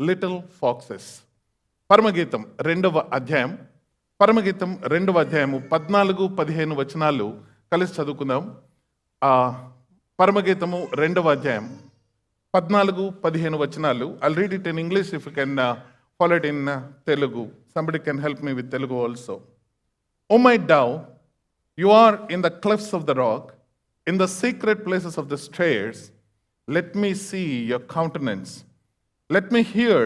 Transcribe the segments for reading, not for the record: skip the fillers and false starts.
Little foxes. పరమగీతం 2వ అధ్యాయం, పరమగీతం 2వ అధ్యాయము 14-15 వచనాలు కలిసి చదువుకుందాం. పరమగీతము 2వ అధ్యాయం 14-15 వచనాలు. I'll read it in English if you can follow it in Telugu. Somebody can help me with Telugu also. O my dove, you are in the clefts of the rock, in the secret places of the stairs. Let me see your countenance. Let me hear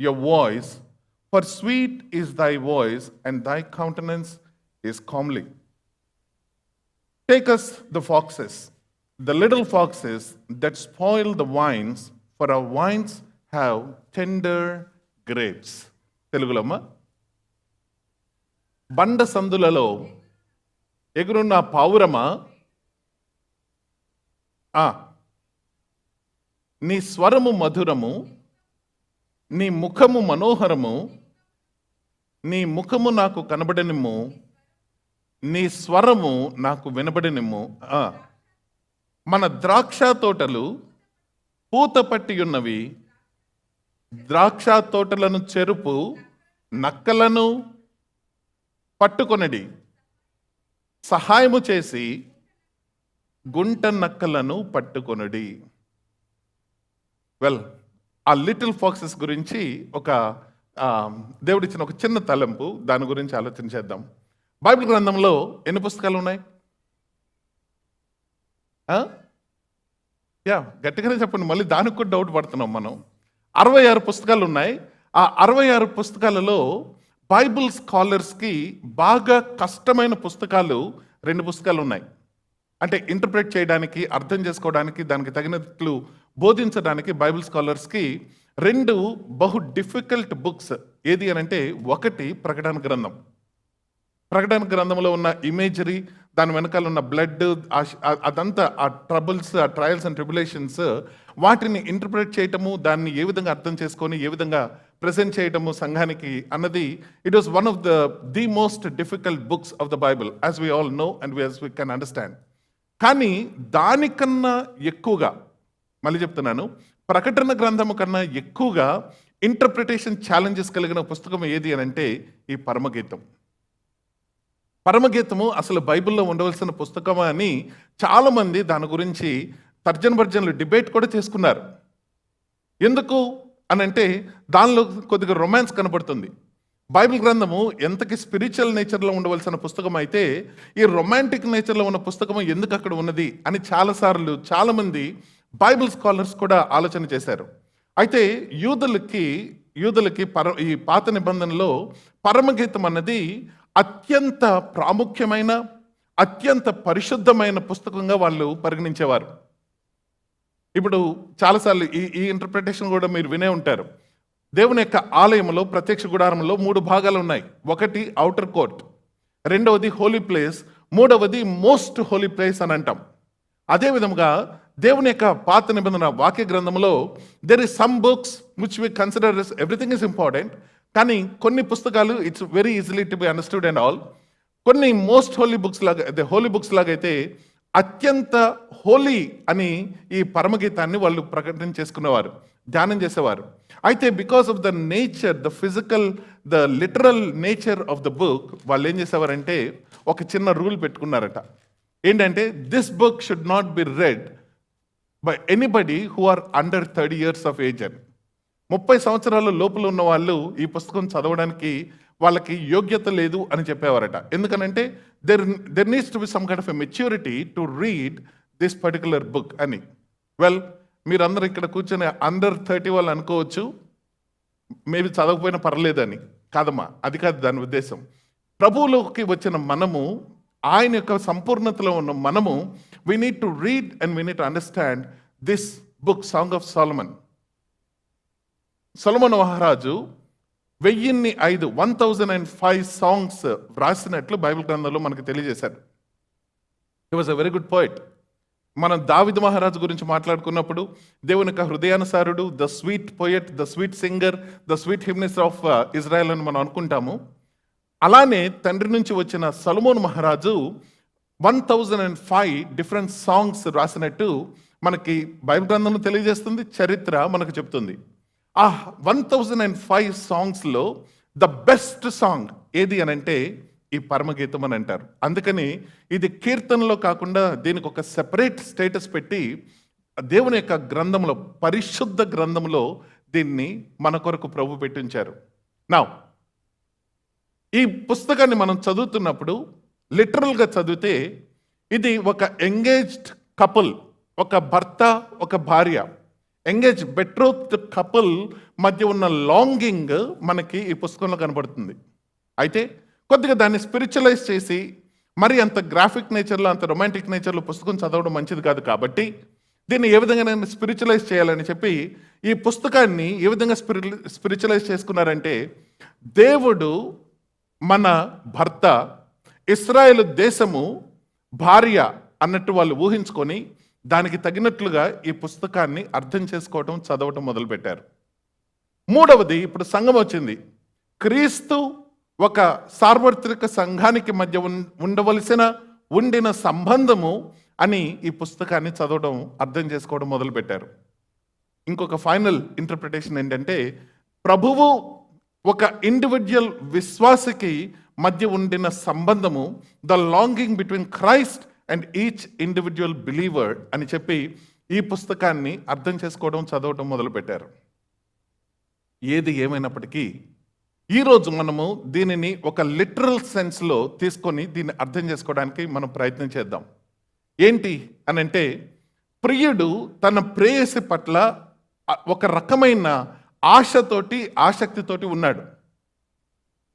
your voice. For sweet is thy voice, and thy countenance is comely. Take us the foxes, the little foxes that spoil the vines, for our vines have tender grapes. తెలుగులో అమ్మా. బండ సందులలో ఎగురున్న పావురమా, నీ స్వరము మధురము, నీ ముఖము మనోహరము, నీ ముఖము నాకు కనబడనిమ్ము, నీ స్వరము నాకు వినబడనిమ్ము. మన ద్రాక్ష తోటలు పూత పట్టి ఉన్నవి, ద్రాక్ష తోటలను చెరుపు నక్కలను పట్టుకొనడి, సహాయము చేసి గుంట నక్కలను పట్టుకొనడి. వెల్, ఆ లిటిల్ ఫాక్సెస్ గురించి ఒక దేవుడిచ్చిన ఒక చిన్న తలంపు, దాని గురించి ఆలోచన చేద్దాం. బైబిల్ గ్రంథంలో ఎన్ని పుస్తకాలు ఉన్నాయి? గట్టిగానే చెప్పండి, మళ్ళీ దానికి కూడా డౌట్ పడుతున్నాం మనం. 66 పుస్తకాలు ఉన్నాయి. ఆ 66 పుస్తకాలలో బైబిల్ స్కాలర్స్కి బాగా కష్టమైన పుస్తకాలు 2 పుస్తకాలు ఉన్నాయి. అంటే ఇంటర్ప్రెట్ చేయడానికి, అర్థం చేసుకోవడానికి, దానికి తగినట్లు బోధించడానికి బైబిల్ స్కాలర్స్కి 2 బహు డిఫికల్ట్ బుక్స్. ఏది అని అంటే, ఒకటి ప్రకటన గ్రంథం. ప్రకటన గ్రంథంలో ఉన్న ఇమేజరీ, దాని వెనకాల ఉన్న బ్లడ్, అదంతా ఆ ట్రబుల్స్, ఆ ట్రయల్స్ అండ్ ట్రిబులేషన్స్, వాటిని ఇంటర్ప్రెట్ చేయటము, దాన్ని ఏ విధంగా అర్థం చేసుకొని ఏ విధంగా ప్రెజెంట్ చేయటము సంఘానికి అన్నది, it was one of the most difficult books of the Bible, as we all know and as we can understand. కానీ దానికన్నా ఎక్కువగా, మళ్ళీ చెప్తున్నాను, ప్రకటన గ్రంథము కన్నా ఎక్కువగా ఇంటర్ప్రిటేషన్ ఛాలెంజెస్ కలిగిన పుస్తకం ఏది అని అంటే ఈ పరమగీతం. పరమగీతము అసలు బైబిల్లో ఉండవలసిన పుస్తకమా అని చాలామంది దాని గురించి తర్జన భర్జనలు డిబేట్ కూడా చేసుకున్నారు. ఎందుకు అని అంటే, దానిలో కొద్దిగా రొమాన్స్ కనబడుతుంది. బైబిల్ గ్రంథము ఎంతకి స్పిరిచువల్ నేచర్లో ఉండవలసిన పుస్తకం అయితే, ఈ రొమాంటిక్ నేచర్లో ఉన్న పుస్తకము ఎందుకు అక్కడ ఉన్నది అని చాలాసార్లు చాలామంది బైబిల్ స్కాలర్స్ కూడా ఆలోచన చేశారు. అయితే యూదులకి ఈ పాత నిబంధనలో పరమగీతం అన్నది అత్యంత ప్రాముఖ్యమైన, అత్యంత పరిశుద్ధమైన పుస్తకంగా వాళ్ళు పరిగణించేవారు. ఇప్పుడు చాలాసార్లు ఈ ఇంటర్ప్రిటేషన్ కూడా మీరు వినే ఉంటారు. దేవుని యొక్క ఆలయంలో, ప్రత్యక్ష గుడారంలో 3 భాగాలు ఉన్నాయి. ఒకటి ఔటర్ కోర్ట్, రెండవది హోలీ ప్లేస్, మూడవది మోస్ట్ హోలీ ప్లేస్ అని అంటాం. అదేవిధంగా దేవుని యొక్క పాత నిబంధన వాక్య గ్రంథంలో there is some books which we consider everything is important, కానీ కొన్ని పుస్తకాలు it's very easily to be understood and all. కొన్ని మోస్ట్ హోలీ బుక్స్ లాగా, అదే హోలీ బుక్స్ లాగా అయితే అత్యంత హోలీ అని ఈ పరమగీతాన్ని వాళ్ళు ప్రకటన చేసుకునేవారు, ధ్యానం చేసేవారు. అయితే because of the nature, the physical, the literal nature of the book, వాళ్ళు ఏం చేసేవారంటే ఒక చిన్న రూల్ పెట్టుకున్నారట. ఏంటంటే, this book should not be read by anybody who are under 30 years of age అని. 30 సంవత్సరాల లోపల ఉన్న వాళ్ళు ఈ పుస్తకం చదవడానికి వాళ్ళకి యోగ్యత లేదు అని చెప్పేవారట. ఎందుకనంటే there needs to be some kind of a maturity to read this particular book అని. వెల్, మీరందరూ ఇక్కడ కూర్చొని అండర్ 30 వాళ్ళు అనుకోవచ్చు, మేబీ చదవకపోయినా పర్లేదని. కాదమ్మా, అది కాదు దాని ఉద్దేశం. ప్రభువులోకి వచ్చిన మనము, ఆయన యొక్క సంపూర్ణతలో ఉన్న మనము, we need to read and we need to understand this book, song of Solomon. Solomon మహారాజు 1005 సాంగ్స్ వ్రాసినట్లు బైబిల్ గ్రంథంలో మనకు తెలియజేశారు. He was a very good poet. మనం దావీదు మహారాజు గురించి మాట్లాడుకున్నప్పుడు దేవుని యొక్క హృదయానుసారుడు, the sweet poet, the sweet singer, the sweet hymnist of Israel అని మనం అనుకుంటాము. అలానే తండ్రి నుంచి వచ్చిన సొలొమోను మహారాజు 1005 డిఫరెంట్ సాంగ్స్ రాసినట్టు మనకి బైబిల్ గ్రంథంలో తెలియజేస్తుంది, చరిత్ర మనకు చెప్తుంది. ఆ 1005 సాంగ్స్లో ద బెస్ట్ సాంగ్ ఏది అని అంటే ఈ పరమగీతం అని అంటారు. అందుకని ఇది కీర్తనలో కాకుండా దీనికి ఒక సెపరేట్ స్టేటస్ పెట్టి దేవుని యొక్క గ్రంథంలో, పరిశుద్ధ గ్రంథంలో దీన్ని మన కొరకు ప్రభు పెట్టించారు. నా ఈ పుస్తకాన్ని మనం చదువుతున్నప్పుడు లిటరల్గా చదివితే ఇది ఒక ఎంగేజ్డ్ కపుల్, ఒక భర్త ఒక భార్య, ఎంగేజ్ బెట్రోత్ కపుల్ మధ్య ఉన్న లాంగింగ్ మనకి ఈ పుస్తకంలో కనబడుతుంది. అయితే కొద్దిగా దాన్ని స్పిరిచువలైజ్ చేసి మరి అంత గ్రాఫిక్ నేచర్లో, అంత రొమాంటిక్ నేచర్లో పుస్తకం చదవడం మంచిది కాదు. కాబట్టి దీన్ని ఏ విధంగా నేను స్పిరిచువలైజ్ చేయాలని చెప్పి ఈ పుస్తకాన్ని ఏ విధంగా స్పిరిచువలైజ్ చేసుకున్నారంటే, దేవుడు మన భర్త, ఇశ్రాయేలు దేశము భార్య అన్నట్టు వాళ్ళు ఊహించుకొని దానికి తగినట్లుగా ఈ పుస్తకాన్ని అర్థం చేసుకోవటం, చదవటం మొదలుపెట్టారు. మూడవది, ఇప్పుడు సంఘం వచ్చింది. క్రీస్తు ఒక సార్వత్రిక సంఘానికి మధ్య ఉండిన సంబంధము అని ఈ పుస్తకాన్ని చదవడం, అర్థం చేసుకోవడం మొదలుపెట్టారు. ఇంకొక ఫైనల్ ఇంటర్ప్రిటేషన్ ఏంటంటే, ప్రభువు ఒక ఇండివిజువల్ విశ్వాసికి మధ్య ఉండిన సంబంధము, the longing between Christ and each individual believer అని చెప్పి ఈ పుస్తకాన్ని అర్థం చేసుకోవడం, చదవడం మొదలుపెట్టారు. ఏది ఏమైనప్పటికీ ఈరోజు మనము దీనిని ఒక లిటరల్ సెన్స్లో తీసుకొని దీన్ని అర్థం చేసుకోవడానికి మనం ప్రయత్నం చేద్దాం. ఏంటి అనంటే, ప్రియుడు తన ప్రేయసి పట్ల ఒక రకమైన ఆశతోటి, ఆసక్తితోటి ఉన్నాడు.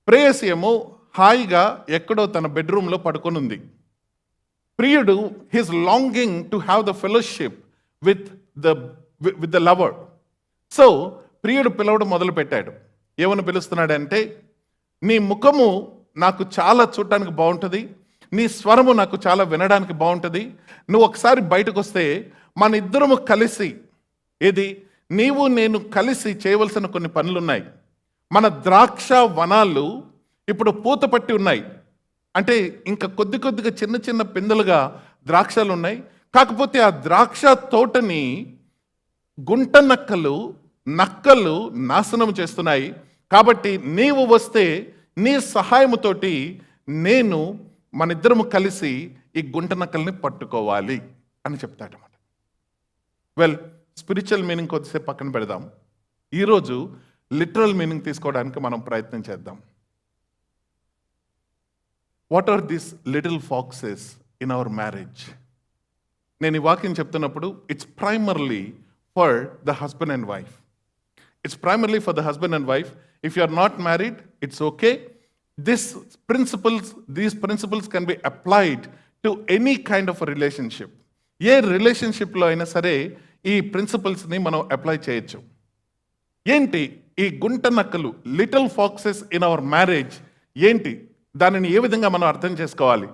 ప్రేయసి ఏమో హాయిగా ఎక్కడో తన బెడ్రూమ్లో పడుకొని ఉంది. ప్రియుడు he's longing to have the fellowship with the lover. So ప్రియుడు పిలవడం మొదలు పెట్టాడు. ఏమని పిలుస్తున్నాడంటే, నీ ముఖము నాకు చాలా చూడటానికి బాగుంటుంది, నీ స్వరము నాకు చాలా వినడానికి బాగుంటుంది, నువ్వు ఒకసారి బయటకు వస్తే మన ఇద్దరము కలిసి, ఏది నీవు నేను కలిసి చేయవలసిన కొన్ని పనులున్నాయి. మన ద్రాక్ష వనాలు ఇప్పుడు పూత పట్టి ఉన్నాయి. అంటే ఇంకా కొద్దిగా చిన్న చిన్న పిందెలుగా ద్రాక్షలు ఉన్నాయి. కాకపోతే ఆ ద్రాక్ష తోటని గుంట నక్కలు నాశనం చేస్తున్నాయి. కాబట్టి నీవు వస్తే నీ సహాయముతోటి నేను, మన ఇద్దరము కలిసి ఈ గుంట నక్కల్ని పట్టుకోవాలి అని చెప్తాడన్నమాట. వెల్, స్పిరిచువల్ మీనింగ్ కొద్దిసేపు పక్కన పెడదాం. ఈరోజు లిటరల్ మీనింగ్ తీసుకోవడానికి మనం ప్రయత్నం చేద్దాం. What are these little foxes in our marriage? నేను ఈ వాక్యం చెప్తున్నప్పుడు it's primarily for the husband and wife. It's primarily for the husband and wife. If you are not married, it's okay. These principles can be applied to any kind of a relationship. ఏ రిలేషన్షిప్లో అయినా సరే ఈ ప్రిన్సిపల్స్ని మనం apply చేయొచ్చు. ఏంటి ఈ గుంట నక్కలు, little foxes in our marriage ఏంటి? దానిని ఏ విధంగా మనం అర్థం చేసుకోవాలి?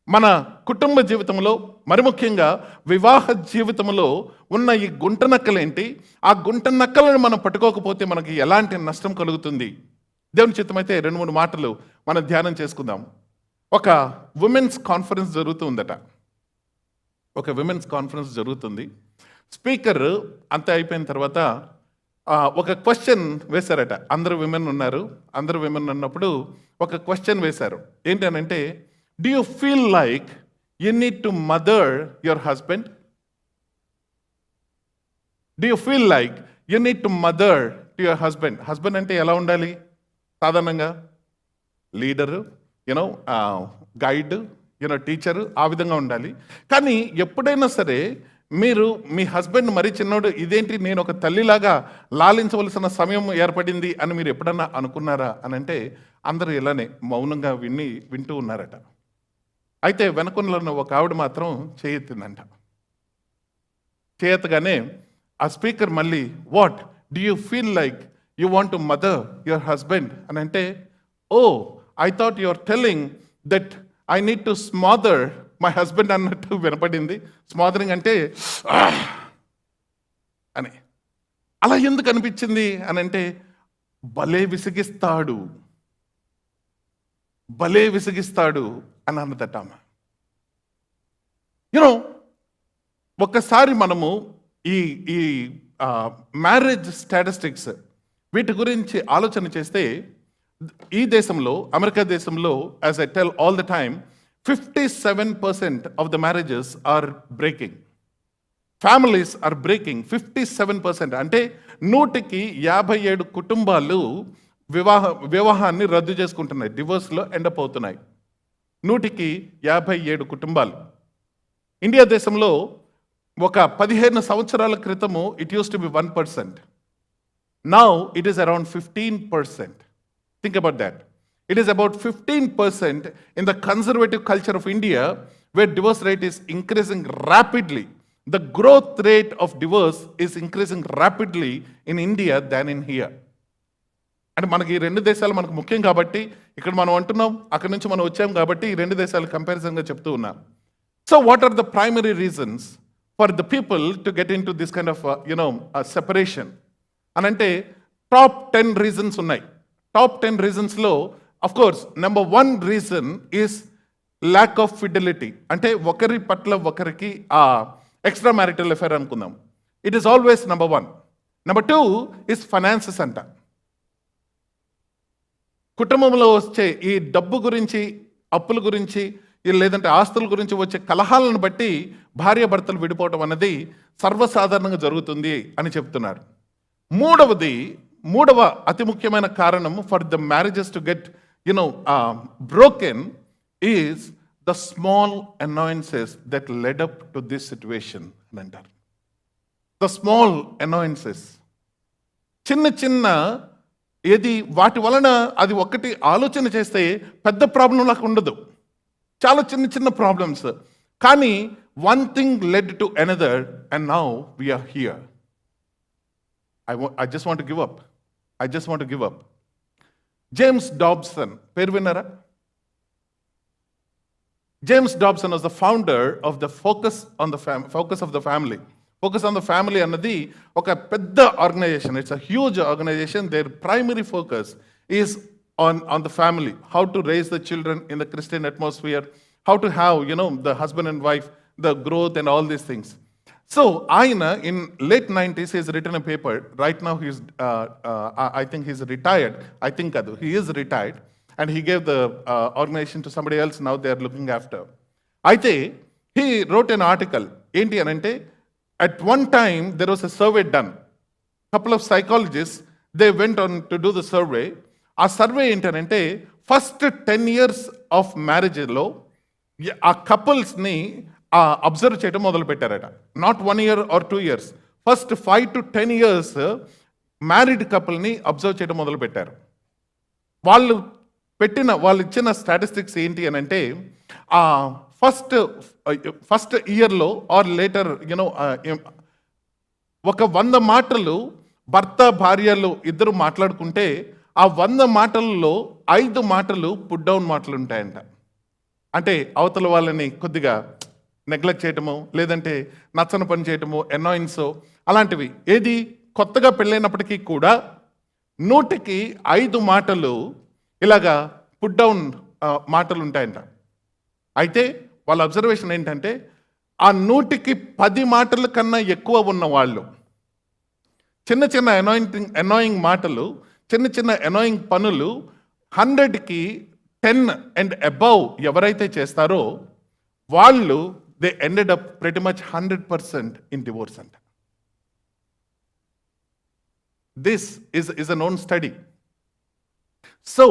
మన కుటుంబ జీవితంలో, మరి ముఖ్యంగా వివాహ జీవితంలో ఉన్న ఈ గుంట నక్కలేంటి? ఆ గుంట నక్కలను మనం పట్టుకోకపోతే మనకి ఎలాంటి నష్టం కలుగుతుంది? దేవుని చిత్తమైతే 2-3 మాటలు మనం ధ్యానం చేసుకుందాం. ఒక ఉమెన్స్ కాన్ఫరెన్స్ జరుగుతుంది. స్పీకర్ అంతా అయిపోయిన తర్వాత ఒక క్వశ్చన్ వేశారట. అందరు విమెన్ ఉన్నప్పుడు ఒక క్వశ్చన్ వేశారు. ఏంటనంటే, do you feel like you need to mother your husband? Do you feel like you need to mother to your husband? Husband అంటే ఎలా ఉండాలి? సాధారణంగా లీడరు, గైడ్, టీచరు, ఆ విధంగా ఉండాలి. కానీ ఎప్పుడైనా సరే మీరు మీ హస్బెండ్ మరీ చిన్నోడు, ఇదేంటి నేను ఒక తల్లిలాగా లాలించవలసిన సమయం ఏర్పడింది అని మీరు ఎప్పుడన్నా అనుకున్నారా అని అంటే, అందరూ ఇలానే మౌనంగా వింటూ ఉన్నారట. అయితే వెనకొండలో ఒక ఆవిడ మాత్రం చేయెత్తిందంట. చేయెత్తగానే ఆ స్పీకర్ మళ్ళీ, what do you feel like you want to mother your husband అని అంటే, oh I thought you are telling that I need to smother my husband అన్నట్టు వినపడింది. స్మాదరింగ్ అంటే అని. అలా ఎందుకు అనిపించింది అని అంటే, భలే విసిగిస్తాడు అని అన్నదట. ఒక్కసారి మనము ఈ మ్యారేజ్ స్టాటిస్టిక్స్ వీటి గురించి ఆలోచన చేస్తే ఈ దేశంలో, అమెరికా దేశంలో, as I tell all the time, 57% of the marriages are breaking. Families are breaking. 57% అంటే 157 కుటుంబాలు వివాహాన్ని రద్దు చేసుకుంటున్నాయి, డివోర్స్లో ఎండప్ అవుతున్నాయి. 157 కుటుంబాలు. ఇండియా దేశంలో ఒక 15 సంవత్సరాల క్రితము it use to be 1%. Now it is around 15%. Think about that. It is about 15% in the conservative culture of India, where divorce rate is increasing rapidly. The growth rate of divorce is increasing rapidly in India than in here. అంటే మనకి ఈ రెండు దేశాలు మనకు ముఖ్యం కాబట్టి ఇక్కడ మనం అంటున్నాం, అక్కడి నుంచి మనం వచ్చాం కాబట్టి ఈ రెండు దేశాలు కంపారిజన్గా చెప్తూ ఉన్నాం. So what are the primary reasons for the people to get in to this kind of separation అని అంటే టాప్ 10 రీజన్స్ ఉన్నాయి. టాప్ 10 రీజన్స్లో of course number 1 reason is lack of fidelity. అంటే ఒకరి పట్ల ఒకరికి ఎక్స్ట్రా మ్యారిటల్ అఫైర్ అనుకుందాం. It is always number 1. Number 2 is finances అంట. కుటుంబంలో వచ్చే ఈ డబ్బు గురించి, అప్పుల గురించి, లేదంటే ఆస్తుల గురించి వచ్చే కలహాలను బట్టి భార్యాభర్తలు విడిపోవటం అనేది సర్వసాధారణంగా జరుగుతుంది అని చెప్తున్నారు. మూడవ అతి ముఖ్యమైన కారణం for the marriages to get broken is the small annoyances that led up to this situation అని అంటారు. The small annoyances, చిన్న ఏది వాటి వలన అది ఒకటి ఆలోచన చేస్తే పెద్ద ప్రాబ్లం లాగా ఉండదు, చాలా చిన్న ప్రాబ్లమ్స్, కానీ one thing led to another and now we are here. I just want to give up. James Dobson, పేరు విన్నారా? James Dobson was the founder of the Focus on the Family. Focus on the Family అన్నది ఒక పెద్ద organisation. It's a huge organisation. Their primary focus is on the family, how to raise the children in the Christian atmosphere, how to have, the husband and wife, the growth and all these things. So, Aina, in late 90s, he has written a paper. Right now, I think he's retired. He is retired. And he gave the organization to somebody else. Now they are looking after. He wrote an article. Enti anante, at one time, there was a survey done. Couple of psychologists, they went on to do the survey. A survey ఏంటంటే first 10 years of marriage లో ఆ couples-ని observe చేయడం మొదలు పెట్టారట. Not 1 year or 2 years. First 5 to 10 years married కపుల్ని observe చేయడం మొదలు పెట్టారు. వాళ్ళు ఇచ్చిన స్టాటిస్టిక్స్ ఏంటి అని అంటే ఫస్ట్ ఇయర్లో ఆర్ లేటర్ ఒక 100 మాటలు భర్త భార్యలు ఇద్దరు మాట్లాడుకుంటే ఆ 100 మాటల్లో 5 మాటలు పుట్ డౌన్ మాటలు ఉంటాయంట. అంటే అవతల వాళ్ళని కొద్దిగా నెగ్లెక్ట్ చేయటము, లేదంటే నచ్చని పని చేయటము, ఎనాయిన్స్ అలాంటివి. ఏది కొత్తగా పెళ్ళైనప్పటికీ కూడా 100కి 5 మాటలు ఇలాగా పుట్ డౌన్ మాటలు ఉంటాయంట. అయితే వాళ్ళ అబ్జర్వేషన్ ఏంటంటే ఆ 100కి 10 మాటల కన్నా ఎక్కువ ఉన్న వాళ్ళు, చిన్న ఎనాయింగ్ మాటలు, చిన్న ఎనాయింగ్ పనులు 100కి 10 and above ఎవరైతే చేస్తారో వాళ్ళు they ended up pretty much 100% in divorce అంట. This is a known study. So,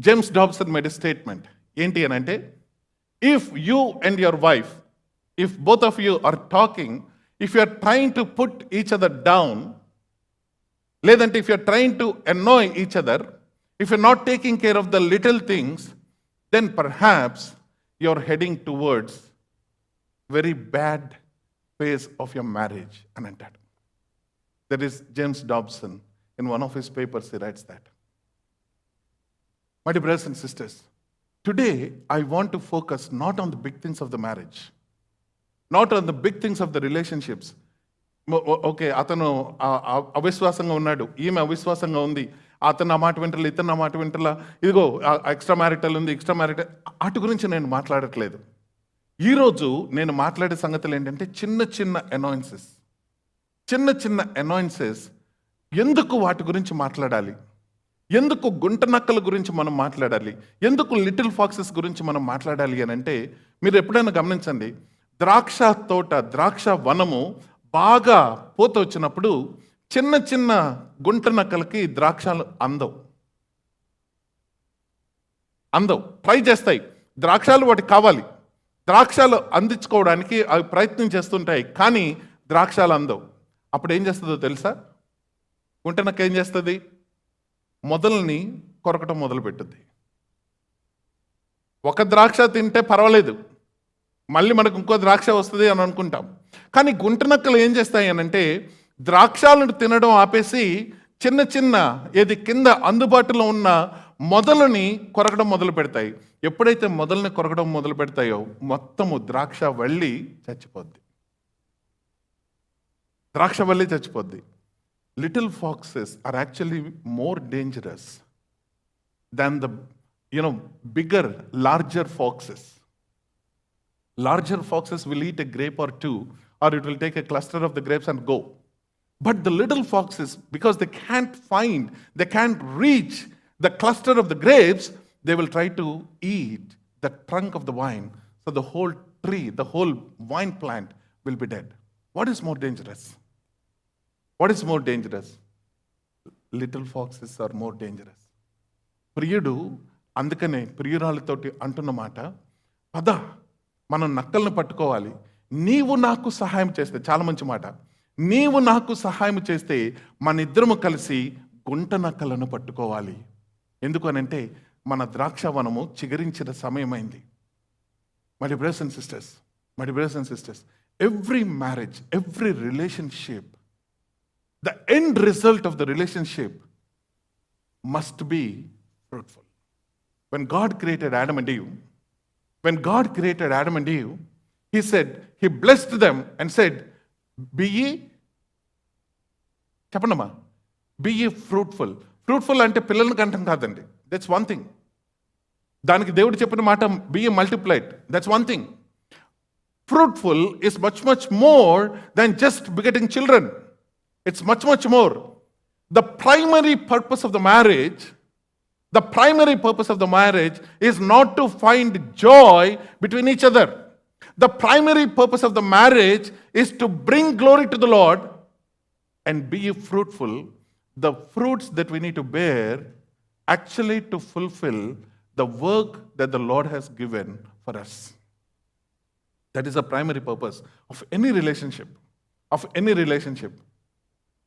James Dobson made a statement. ఏంటి అని అంటే, if you and your wife, if both of you are talking, if you are trying to put each other down, లేదంటే if you are trying to annoy each other, if you're not taking care of the little things, then perhaps you're heading towards very bad phase of your marriage అని అంటాడు. That is James Dobson. In one of his papers, he writes that. My dear brothers and sisters, today I want to focus not on the big things of the marriage, not on the big things of the relationships. Okay, అతను అవిశ్వాసంగా ఉన్నాడు, ఈమె అవిశ్వాసంగా ఉంది, అతను ఆ మాట వింటలే, ఇతను ఆ మాట వింటలా, ఇదిగో ఎక్స్ట్రా మ్యారిటల్ ఉంది, ఎక్స్ట్రా మ్యారిటల్, అటు గురించి నేను చిన్న చిన్న అనాయిన్సెస్, ఎందుకు వాటి గురించి మాట్లాడాలి? ఎందుకు గుంట నక్కల గురించి మనం మాట్లాడాలి? ఎందుకు లిటిల్ ఫాక్సెస్ గురించి మనం మాట్లాడాలి అని అంటే, మీరు ఎప్పుడైనా గమనించండి, ద్రాక్ష తోట, ద్రాక్ష వనము బాగా పూత వచ్చినప్పుడు చిన్న చిన్న గుంట నక్కలకి ద్రాక్షలు అందవు, ట్రై చేస్తాయి. ద్రాక్షాలు వాటికి కావాలి, ద్రాక్షాలు అందించుకోవడానికి అవి ప్రయత్నం చేస్తుంటాయి, కానీ ద్రాక్షాలు అందవు. అప్పుడు ఏం చేస్తుందో తెలుసా? గుంట నక్క ఏం చేస్తుంది? మొదలని కొరకటం మొదలు పెట్టుద్ది. ఒక ద్రాక్ష తింటే పర్వాలేదు, మళ్ళీ మనకు ఇంకో ద్రాక్ష వస్తుంది అని అనుకుంటాం. కానీ గుంట నక్కలు ఏం చేస్తాయి అని అంటే, ద్రాక్షాలను తినడం ఆపేసి చిన్న చిన్న ఏది కింద అందుబాటులో ఉన్న మొదలని కొరకడం మొదలు పెడతాయి. ఎప్పుడైతే మొదలని కొరకడం మొదలు పెడతాయో మొత్తము ద్రాక్ష వల్లి చచ్చిపోద్ది. ద్రాక్ష Valli చచ్చిపోద్ది. Little foxes are actually more dangerous than the bigger, larger foxes. Larger foxes will eat a grape or two, or it will take a cluster of the grapes and go. But the little foxes, because they can't reach the cluster of the grapes, they will try to eat the trunk of the vine. So the whole tree, the whole vine plant will be dead. What is more dangerous? What is more dangerous? Little foxes are more dangerous. ప్రియుడు అందుకనే ప్రియురాలతోటి అంటున్న మాట, పద మనం నక్కలను పట్టుకోవాలి, నీవు నాకు సహాయం చేస్తే. చాలా మంచి మాట. నీవు నాకు సహాయం చేస్తే మన ఇద్దరము కలిసి గుంట నక్కలను పట్టుకోవాలి. ఎందుకు అనంటే మన ద్రాక్షవనము చిగురించిన సమయమైంది. My brothers and sisters, every marriage, every relationship, the end result of the relationship must be fruitful. When God created Adam and Eve, He blessed them and said, be ye, చెప్పండమ్మా, be ye fruitful. ఫ్రూట్ఫుల్ అంటే పిల్లలను కంటం కాదండి, that's one thing. దానికి దేవుడు చెప్పిన మాట be ye multiplied, that's one thing. Fruitful is much more than just begetting children. It's much more. The primary purpose of the marriage is not to find joy between each other. The primary purpose of the marriage is to bring glory to the Lord and be fruitful. The fruits that we need to bear actually to fulfill the work that the Lord has given for us. That is the primary purpose of any relationship.